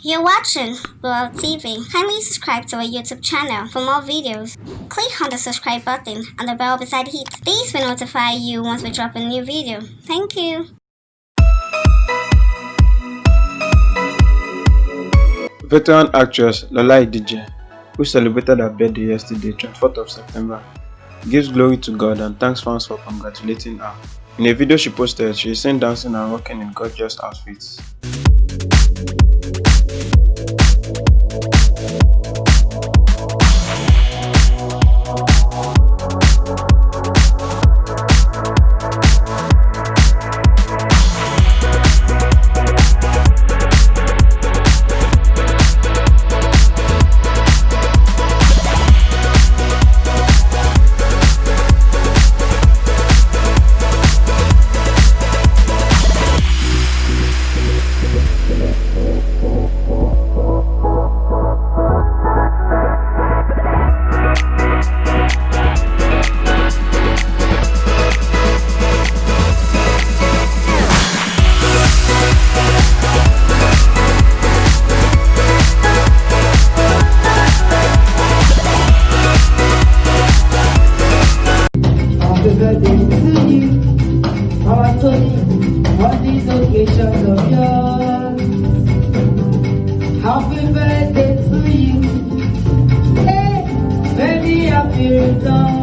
You're watching Lola TV. Kindly subscribe to our YouTube channel for more videos. Click on the subscribe button and the bell beside it. These will notify you once we drop a new video. Thank you. Veteran actress Lola Idije, who celebrated her birthday yesterday, 24th of September, gives glory to God and thanks fans for congratulating her. In a video she posted, she is seen dancing and rocking in gorgeous outfits. Happy birthday to you, our Tony, on these occasions of yours. Happy birthday to you, hey, many happy returns.